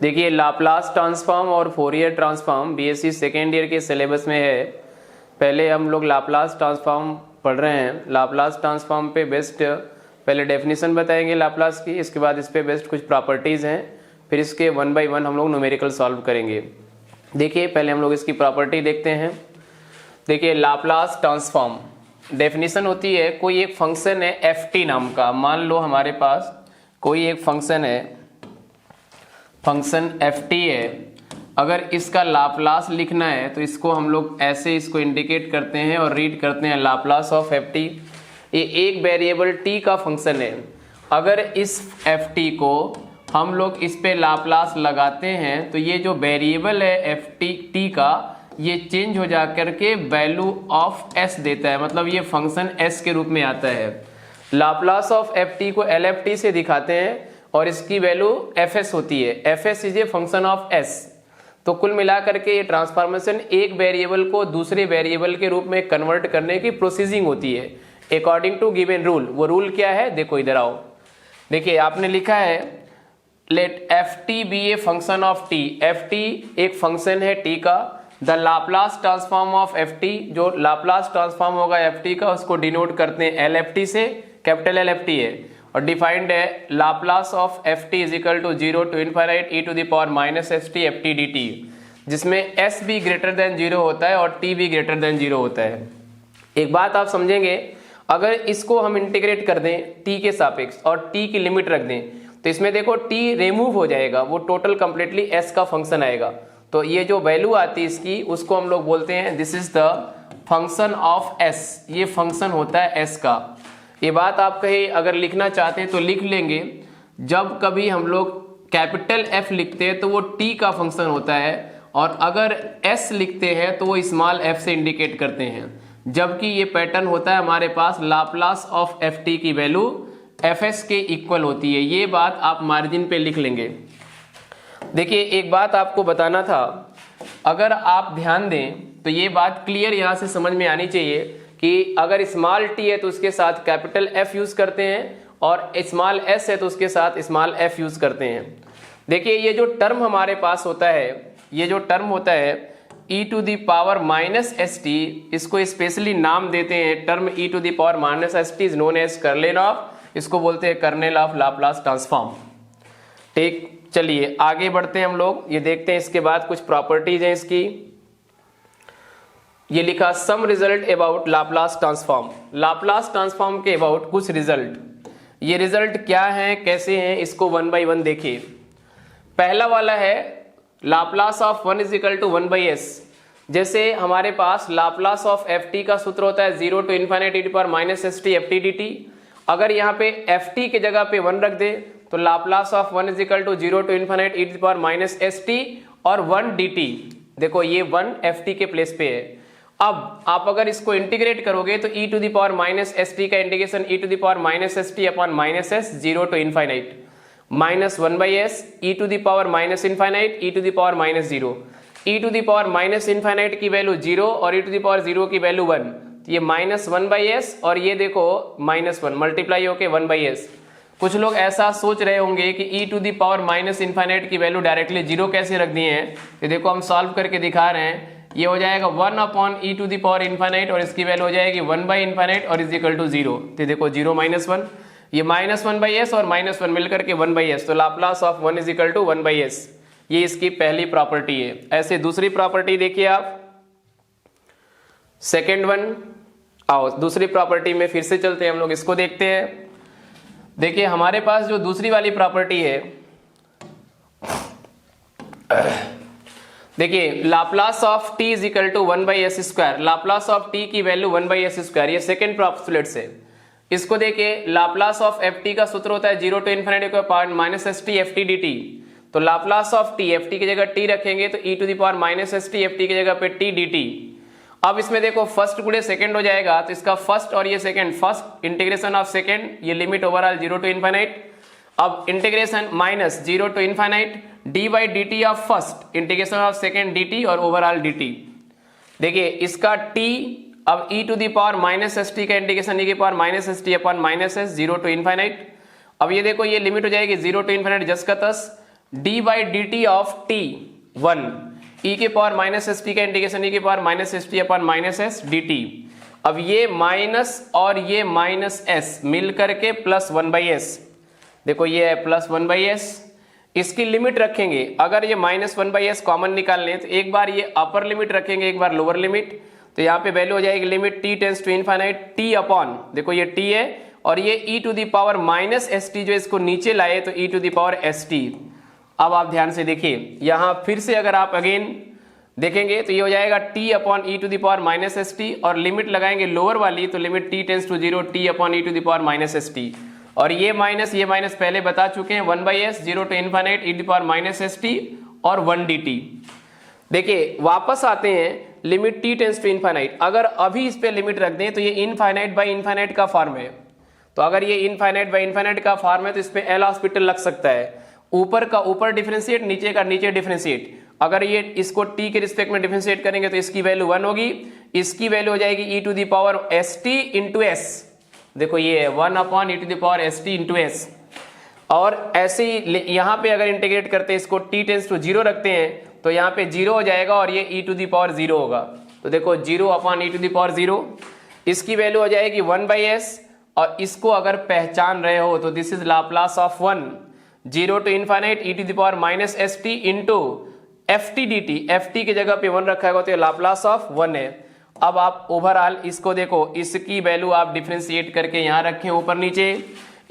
देखिए Laplace transform और Fourier transform BSc second year के सिलेबस में है। पहले हम लोग लाप्लास ट्रांसफॉर्म पढ़ रहे हैं। लाप्लास ट्रांसफॉर्म पे बेस्ट पहले डेफिनेशन बताएंगे लाप्लास की, इसके बाद इस पे बेस्ट कुछ प्रॉपर्टीज़ हैं, फिर इसके वन बाय वन हम लोग न्यूमेरिकल सॉल्व करेंगे। देखिए पहले हम लोग इसकी प्रॉपर्टी देखते हैं। देखिए लाप्लास ट्रांसफॉर्म डेफिनेशन होती है, कोई एक फंक्शन है एफ टी नाम का, मान लो हमारे पास कोई एक फंक्शन है, फंक्शन एफ टी है। अगर इसका लाप्लास लिखना है तो इसको हम लोग ऐसे इसको इंडिकेट करते हैं और रीड करते हैं लाप्लास ऑफ एफ टी। ये एक वेरिएबल टी का फंक्शन है। अगर इस एफ टी को हम लोग इस पे लाप्लास लगाते हैं तो ये जो वेरिएबल है एफ टी का, ये चेंज हो जा करके वैल्यू ऑफ एस देता है, मतलब ये फंक्शन एस के रूप में आता है। लाप्लास ऑफ एफ टी को एल एफ टी से दिखाते हैं और इसकी वैल्यू एफ एस होती है। F S is a function of S. तो कुल मिला करके ये ट्रांसफॉर्मेशन एक वेरिएबल को दूसरे वेरिएबल के रूप में कन्वर्ट करने की प्रोसीजिंग होती है अकॉर्डिंग टू गिवन रूल। वो रूल क्या है, देखो इधर आओ। देखिए आपने लिखा है let f t be a function of t. F t एक फंक्शन है टी का। The Laplace transform of F t, जो लाप्लास ट्रांसफॉर्म होगा एफ टी का उसको डिनोट करते हैं एल एफ टी से, कैपिटल एल एफ टी है, और डिफाइंड है Laplace of F T is equal to 0 to infinite e to the power minus S T F T D t, जिसमें s भी ग्रेटर देन 0 होता है और t भी ग्रेटर देन 0 होता है। एक बात आप समझेंगे, अगर इसको हम इंटीग्रेट कर दें t के सापेक्ष और t की लिमिट रख दें तो इसमें देखो t रिमूव हो जाएगा, वो टोटल कंप्लीटली s का फंक्शन आएगा। तो ये जो वैल्यू आती है इसकी, उसको हम लोग बोलते हैं this is the function of s। ये फंक्शन होता है s का। ये बात आप कहीं अगर लिखना चाहते हैं तो लिख लेंगे, जब कभी हम लोग कैपिटल F लिखते हैं तो वो t का फंक्शन होता है, और अगर s लिखते हैं तो वो स्मॉल f से इंडिकेट करते हैं। जबकि ये पैटर्न होता है हमारे पास लाप्लास ऑफ एफ टी की वैल्यू fs के इक्वल होती है। ये बात आप मार्जिन पे लिख लेंगे। देखिए एक बात आपको बताना था, अगर आप ध्यान दें तो ये बात क्लियर यहाँ से समझ में आनी चाहिए कि अगर स्मॉल t है तो उसके साथ कैपिटल F यूज करते हैं और स्मॉल s है तो उसके साथ स्मॉल f यूज करते हैं। देखिए ये जो टर्म हमारे पास होता है, ये जो टर्म होता है e to the power minus S t, इसको स्पेशली नाम देते हैं term e to the power minus S t is known as kernel of, इसको बोलते हैं कर्नेल ऑफ लाप्लास ट्रांसफॉर्म। ठीक, चलिए आगे बढ़ते हैं हम लोग, ये देखते हैं इसके बाद कुछ प्रॉपर्टीज हैं इसकी। ये लिखा some result about Laplace transform. Laplace transform के अबाउट कुछ रिजल्ट। ये रिजल्ट क्या है, कैसे हैं, इसको वन बाय वन देखिए। पहला वाला है Laplace of 1 is equal to 1 by s. जैसे हमारे पास लाप्लास ऑफ एफ टी का सूत्र होता है 0 to infinite e to power minus S T F T D t. अगर यहाँ पे एफ टी के जगह पे 1 रख दे तो Laplace of 1 is equal to 0 to infinite e to power minus S t और 1 डी टी। देखो ये 1 एफ टी के प्लेस पे है। अब आप अगर इसको इंटीग्रेट करोगे तो e to the power minus S T का integration e to the power minus S T upon minus S 0 to infinite minus 1 by S e to the power minus infinite e to the power minus 0। e to the power minus infinite की value 0 और e to the power 0 की value 1, तो ये minus 1 by s और ये देखो minus 1 multiply होके 1 by S. कुछ लोग ऐसा सोच रहे होंगे कि e to the power minus infinite की वैल्यू डायरेक्टली 0 कैसे रख दिए हैं, ये देखो हम सॉल्व करके दिखा रहे हैं। ये हो जाएगा 1 upon e to the power infinite और इसकी वैल्यू हो जाएगी 1 बाई इनफाइनाइट और इज इक्वल टू 0। तो देखो 0 माइनस 1, ये माइनस 1 बाई एस और माइनस 1 मिलकर के 1 बाई एस, तो Laplace of 1 is equal to 1 by s. ये इसकी पहली प्रॉपर्टी है। ऐसे दूसरी प्रॉपर्टी देखिए आप, सेकेंड वन। आओ दूसरी प्रॉपर्टी में फिर से चलते हैं हम लोग, इसको देखते हैं। देखिए हमारे पास जो दूसरी वाली प्रॉपर्टी है, देखिए Laplace of t is equal to 1 by s square. Laplace of t की वैल्यू 1 बाई एस स्क्वायर, ये सेकेंड पोस्टुलेट से। इसको देखिए लाप्लास ऑफ एफ टी का सूत्र होता है 0 to इनफिनिटी का power minus S T F T D T. तो Laplace of t, F T की जगह t रखेंगे तो e to the power minus S T F T की जगह पे t डी टी। अब इसमें देखो फर्स्ट गुणे सेकंड हो जाएगा, तो इसका फर्स्ट और ये second, first integration of second, ये लिमिट ओवरऑल 0 to इनफिनिट। अब integration minus 0 to infinite d by d t of first, integration of second d t और ओवरऑल डी टी। देखिए इसका t, अब e to the power minus S T का integration e की power minus S T upon minus S 0 to infinite. अब ये देखो ये लिमिट हो जाएगी 0 to इनफिनिट जस्ट का तस। D by d t of T 1, ई के पावर माइनस एस टी का इंटीग्रेशन ई के power minus S T upon minus S D T. अब ये माइनस और ये माइनस एस मिल करके प्लस 1/s, देखो ये है प्लस 1/s। इसकी लिमिट रखेंगे, अगर ये माइनस 1/s कॉमन निकालने तो एक बार ये अपर लिमिट रखेंगे, एक बार लोअर लिमिट, तो यहाँ पे वैल्यू हो जाएगी limit t tends to infinite t upon, देखो ये t है और ये e to the power minus S t जो इसको नीचे लाए तो e to the power s t. अब आप ध्यान से देखिए, यहाँ फिर से अगर आप अगेन देखेंगे तो ये हो जाएगा t upon e to the power minus S t, और लिमिट लगाएंगे लोअर वाली तो limit t tends to 0 t upon e to the power minus S t, और ये माइनस पहले बता चुके हैं 1/s 0 to infinite e to the power minus S t और 1 dt। देखिए वापस आते हैं, limit t tends to infinite, अगर अभी इस पे लिमिट रख दें तो ये इनफाइनाइट बाई इनफाइनाइट का फॉर्म है, तो अगर ये इनफाइनाइट बाई इनफाइनाइट का फॉर्म है तो इस पे एल हॉस्पिटल लग सकता है, ऊपर का ऊपर डिफरेंशिएट, नीचे का नीचे डिफरेंशिएट। अगर ये इसको t के रिस्पेक्ट में डिफरेंशिएट करेंगे तो इसकी वैल्यू 1 होगी, इसकी वैल्यू हो जाएगी e to the power s t into s, देखो ये है 1 upon e to the power s t into s. और ऐसे ही यहाँ पे अगर इंटीग्रेट करते हैं इसको t टेंस टू 0 रखते हैं तो यहाँ पे 0 हो जाएगा और ये e टू द पावर 0 होगा, तो देखो 0 upon e to the power 0, इसकी वैल्यू हो जाएगी 1/s। और इसको अगर पहचान रहे हो तो this is Laplace of 1 0 to infinite e to the power minus S t into f T D t, F T की जगह पे 1 रखा है तो ये लाप्लास ऑफ 1 है। अब आप ओवरऑल इसको देखो, इसकी वैल्यू आप डिफरेंशिएट करके यहाँ रखें ऊपर नीचे,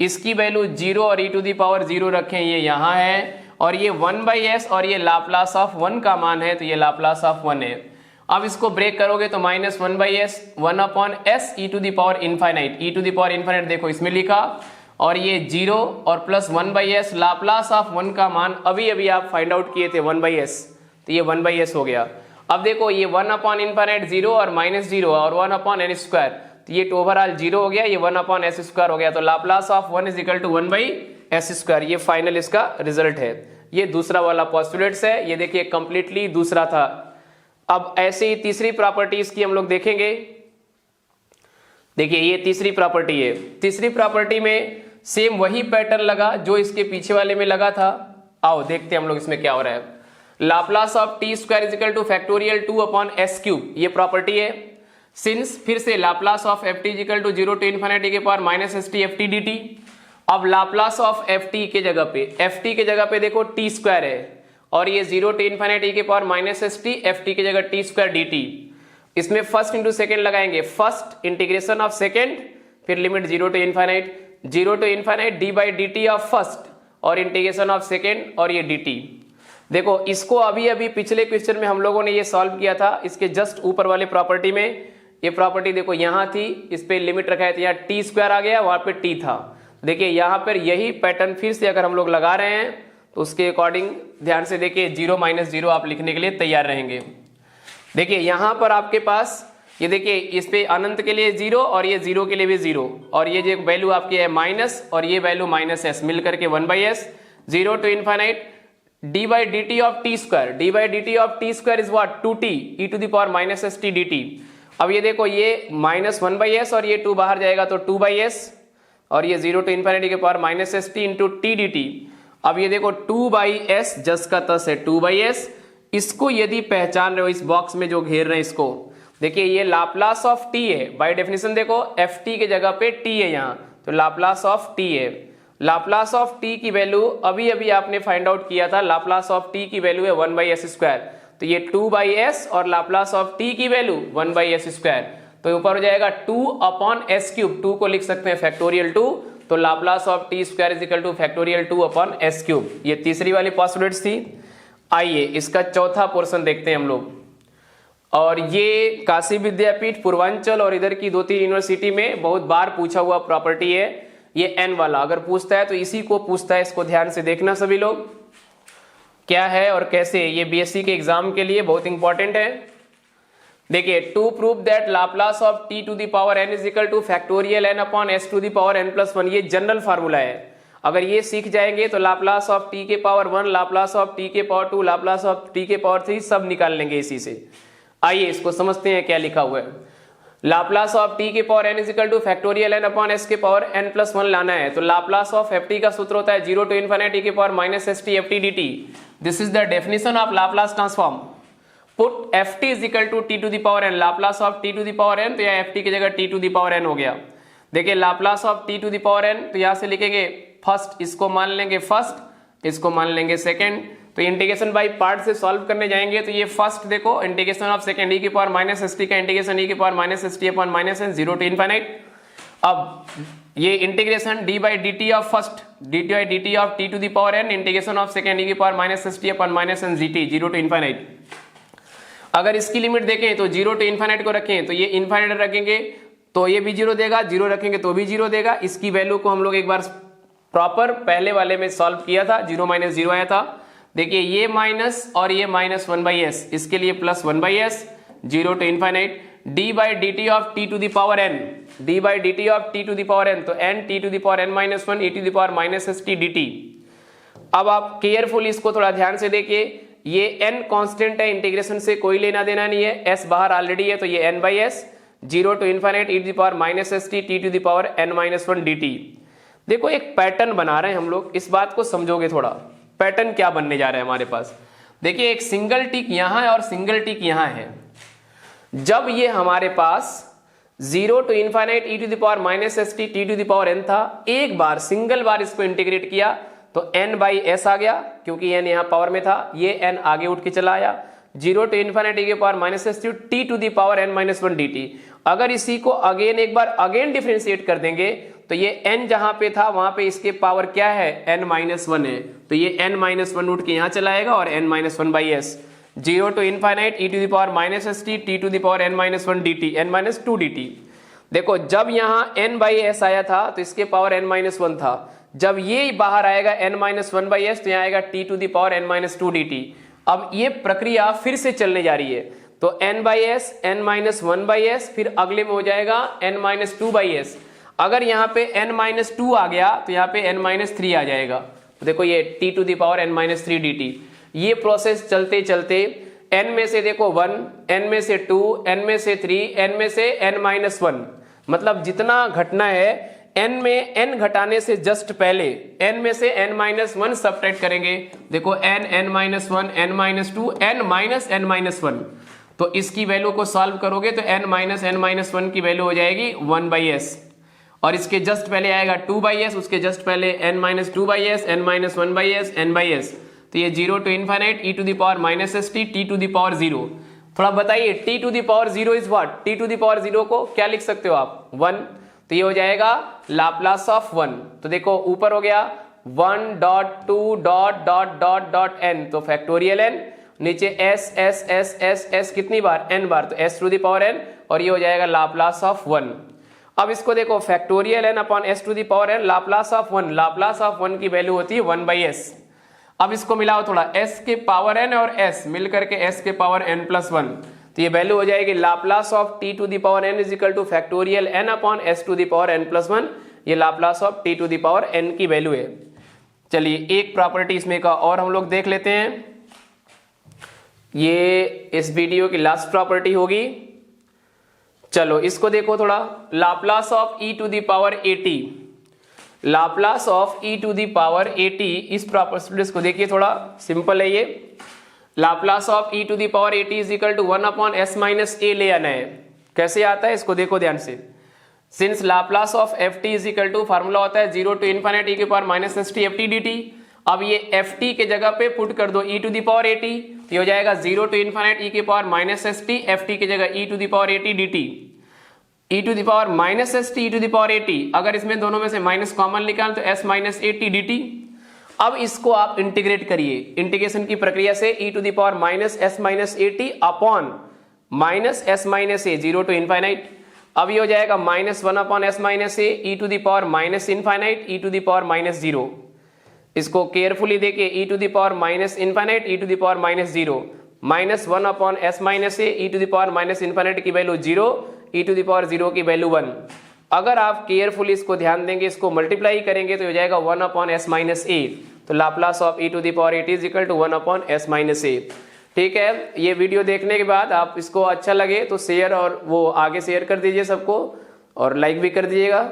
इसकी वैल्यू 0 और ई टू दी पावर 0 रखें, ये यहाँ है, और ये 1/s और ये लाप्लास ऑफ 1 का मान है तो ये लाप्लास ऑफ 1 है। अब इसको ब्रेक करोगे तो minus 1/s 1 upon s e to the power infinite, e to the power infinite देखो इसमें लिखा, और ये 0 और प्लस 1/s लाप्लास ऑफ 1 का मान अभी अभी आप फाइंड आउट किए थे 1/s, तो ये 1/s हो गया। अब देखो ये 1 अपॉन इनफाइनाइट 0 और माइनस 0 और 1 अपॉन एन स्क्वायर, तो ये ओवरऑल 0 हो गया, ये 1 अपॉन एस स्क्वायर हो गया, तो Laplace of 1 is equal to 1/s square. ये फाइनल इसका रिजल्ट है। ये दूसरा वाला पॉस्टुलेट्स है, ये देखिए कंप्लीटली दूसरा था। अब ऐसे ही तीसरी प्रॉपर्टी इसकी हम लोग देखेंगे। देखिए ये तीसरी प्रॉपर्टी है, तीसरी प्रॉपर्टी में सेम वही पैटर्न लगा जो इसके पीछे वाले में लगा था। आओ देखते हैं हम लोग इसमें क्या हो रहा है। Laplace of T square is equal to factorial 2 upon S cube, ये प्रॉपर्टी है। सिंस फिर से Laplace of F T is equal to 0 to infinity के power minus S T F T D T. अब लाप्लास ऑफ एफ टी के जगह पे, F T के जगह पे देखो टी स्क्वायर है, और ये 0 टू इनफिनिटी के power minus S T F T की जगह टी स्क्वायर डी टी। इसमें फर्स्ट इंटू सेकेंड लगाएंगे, फर्स्ट इंटीग्रेशन ऑफ सेकेंड, फिर limit 0 to infinite d by d t of first, और इंटीग्रेशन ऑफ सेकेंड और ये D T. देखो इसको अभी अभी पिछले क्वेश्चन में हम लोगों ने ये सॉल्व किया था, इसके जस्ट ऊपर वाले प्रॉपर्टी में। ये प्रॉपर्टी देखो यहाँ थी, इस पे लिमिट रखा है तो यहाँ टी स्क्वायर आ गया, वहां पे टी था। देखिए यहाँ पर यही पैटर्न फिर से अगर हम लोग लगा रहे हैं तो उसके अकॉर्डिंग ध्यान से देखिए 0 - 0 आप लिखने के लिए तैयार रहेंगे। देखिए यहाँ पर आपके पास ये देखिए इस पे अनंत के लिए 0 और ये 0 के लिए भी 0, और ये जो वैल्यू आपकी है माइनस और ये वैल्यू माइनस एस मिल करके 1/s 0 to infinite d by d t of T square, d by d t of T square is what 2t e to the power minus S t D T. अब ये देखो ये minus 1/s और ये 2 बाहर जाएगा तो 2/s, और ये 0 टू इनफिनिटी के power minus S t into T D T. अब ये देखो 2/s जस का तस है 2/s, इसको यदि पहचान रहे हो इस बॉक्स में जो घेर रहे हैं इसको, देखिए ये लाप्लास ऑफ टी है बाय डेफिनेशन। देखो एफ टी के जगह पे टी है यहाँ, तो लाप्लास ऑफ टी है। लाप्लास ऑफ टी की वैल्यू अभी अभी आपने फाइंड आउट किया था, लाप्लास ऑफ टी की वैल्यू है 1/s स्क्वायर, तो ये 2/s और लाप्लास ऑफ टी की वैल्यू 1/s स्क्वायर, तो ऊपर हो जाएगा 2 अपॉन एस क्यूब, 2 को लिख सकते हैं फैक्टोरियल 2, तो Laplace of T square is equal to factorial 2 upon S cube. ये तीसरी वाली पॉसिबिलिटीज थी। आइए इसका चौथा पोर्शन देखते हैं हम लोग, और ये काशी विद्यापीठ पूर्वांचल और इधर की 2-3 यूनिवर्सिटी में बहुत बार पूछा हुआ प्रॉपर्टी है। ये एन वाला अगर पूछता है तो इसी को पूछता है, इसको ध्यान से देखना सभी लोग क्या है और कैसे। ये बीएससी के एग्जाम के लिए बहुत इंपॉर्टेंट है। देखिए to prove that Laplace of t to the power n is equal to factorial n upon s to the power n plus 1, ये जनरल फार्मूला है। अगर ये सीख जाएंगे तो लाप्लास ऑफ टी के पावर 1, लाप्लास ऑफ टी के power 2, Laplace of t के पावर 3 सब निकाल लेंगे इसी से। आइए इसको समझते हैं क्या लिखा हुआ है। लाप्लास ऑफ टी के power n equal to factorial n upon s के पावर n प्लस 1 लाना है। तो लाप्लास ऑफ ft का सूत्र होता है 0 टू इन्फिनिट e के power minus st ft dt। This is the definition of Laplace transform. Put ft is equal to t to the power n, Laplace of t to the power n, तो यहाँ ft की जगह t to the power n हो गया। देखिए Laplace of t to the power n, तो यहाँ से लिखेंगे फर्स्ट, इसको मान लेंगे फर्स्ट, इसको मान लेंगे सेकेंड। तो इंटीग्रेशन बाय पार्ट से सॉल्व करने जाएंगे तो ये फर्स्ट देखो इंटीग्रेशन ऑफ सेकेंड e की पावर माइनस एस टी का इंटीग्रेशन e की power minus S T upon minus n 0 to infinite. अब ये integration d by d t of first d by d t of t to the power n integration of second e की power minus S T upon minus n G T 0 to infinite. अगर इसकी limit देखें तो 0 to infinite को रखें तो ये infinite रखेंगे तो ये भी 0 देगा, 0 रखेंगे तो भी 0 देगा। इसकी वैल्यू को हम लोग एक बार प्रॉपर पहले वाले में सॉल्व किया था, 0 माइनस 0 आया था। देखिए ये माइनस और ये माइनस 1/s, इसके लिए plus 1/s 0 to infinite d by d t of t to the power n, d by d t of t to the power n, तो n t to the power n minus 1 e to the power minus S t D T. अब आप carefully इसको थोड़ा ध्यान से देखिए, ये n constant है, इंटीग्रेशन से कोई लेना देना नहीं है, s बाहर ऑलरेडी है तो ये n/s 0 to infinite e to the power minus S t t to the power n minus 1 dt। देखो एक पैटर्न बना रहे हैं हम लोग, इस बात को समझोगे थोड़ा, पैटर्न क्या बनने जा रहा है हमारे पास। देखिए एक सिंगल टिक यहां है और सिंगल टिक यहां है। जब ये हमारे पास 0 to infinite e to the power minus S t t to the power n था, एक बार सिंगल बार इसको इंटीग्रेट किया तो n बाई एस आ गया, क्योंकि n यहां पावर में था, ये n आगे उठ के चला आया 0 टू इनफाइनाइट e के power minus S t to the power n minus 1 dt। अगर इसी को अगेन एक बार अगेन डिफरेंशिएट कर देंगे तो ये n जहां पे था वहां पे इसके पावर क्या है n माइनस 1 है, तो ये n माइनस 1 उठ के यहां चला आएगा और n minus 1/s 0 to infinite e to the power minus S t t to the power n minus 1 dt n minus 2 dt। देखो जब यहां n/s आया था तो इसके पावर n माइनस 1 था, जब ये बाहर आएगा n माइनस 1/s तो यहाँ आएगा t to the power n minus 2 dt। अब ये प्रक्रिया फिर से चलने जा रही है, तो n/s n माइनस 1/s, फिर अगले में हो जाएगा n माइनस 2/s। अगर यहाँ पे n माइनस 2 आ गया तो यहाँ पे n माइनस 3 आ जाएगा। तो देखो ये t to the power n minus 3 dt। ये प्रोसेस चलते चलते n में से देखो 1, n में से 2, n में से 3, n में से n माइनस 1, मतलब जितना घटना है n में n घटाने से जस्ट पहले n में से n माइनस 1 सबट्रैक्ट करेंगे। देखो n n minus 1, n minus 2, n minus n minus 1, तो इसकी वैल्यू को सॉल्व करोगे तो n माइनस n माइनस 1 की वैल्यू हो जाएगी 1/s, और इसके जस्ट पहले आएगा 2/s, उसके जस्ट पहले n minus 2/s, n minus 1/s, n/s, तो ये 0 to infinite e to the power minus S t t to the power 0। थोड़ा बताइए t to the power 0 is what, t to the power 0 को क्या लिख सकते हो आप 1, तो ये हो जाएगा लाप्लास ऑफ 1। तो देखो ऊपर हो गया 1.2.n, तो फैक्टोरियल n, नीचे s s s s s कितनी बार n बार, तो s to the power n, और ये हो जाएगा लाप्लास ऑफ 1। अब इसको देखो factorial n upon s to the power n, Laplace of 1, Laplace of 1 की वैल्यू होती है 1/s। अब इसको मिलाओ थोड़ा, s के पावर n और s मिलकर के s के पावर n प्लस 1, तो ये वैल्यू हो जाएगी Laplace of t to the power n is equal to factorial n upon s to the power n plus 1। ये Laplace of t to the power n की value है। चलिए एक property इसमें का और हम लोग देख लेते हैं, ये इस वीडियो की लास्ट प्रॉपर्टी होगी। चलो इसको देखो थोड़ा, Laplace of e to the power at, Laplace of e to the power at, इस प्रॉपर्टी को देखिए थोड़ा सिंपल है ये। Laplace of e to the power at is equal to 1 upon s minus a ले आना है। कैसे आता है इसको देखो ध्यान से, since Laplace of ft is equal to formula होता है 0 टू इनफाइनाइट e के power minus S T F T D T. अब ये ft के जगह पे पुट कर दो e to the power at, ये हो जाएगा 0 टू इनफाइनाइट e के power minus S t, ft की जगह e to the power at dt, e to the power minus S t e to the power at। अगर इसमें दोनों में से माइनस कॉमन निकाल तो s माइनस at dt। अब इसको आप इंटीग्रेट करिए, इंटीग्रेशन की प्रक्रिया से e to the power minus s minus at upon minus s minus a 0 to infinite. अब ये हो जाएगा minus 1 upon s minus a e to the power minus infinite e to the power minus 0। इसको carefully देखिए, e to the power minus infinite e to the power minus 0, minus 1 upon s minus a e to the power minus infinite की value 0, e to the power 0 की value 1। अगर आप carefully इसको ध्यान देंगे, इसको मल्टीप्लाई करेंगे तो हो जाएगा 1 अपॉन s माइनस a, तो Laplace of e to the power at is equal to 1 upon s minus a। ठीक है, ये वीडियो देखने के बाद आप इसको अच्छा लगे तो शेयर और वो आगे शेयर कर दीजिए सबको, और लाइक भी कर दीजिएगा।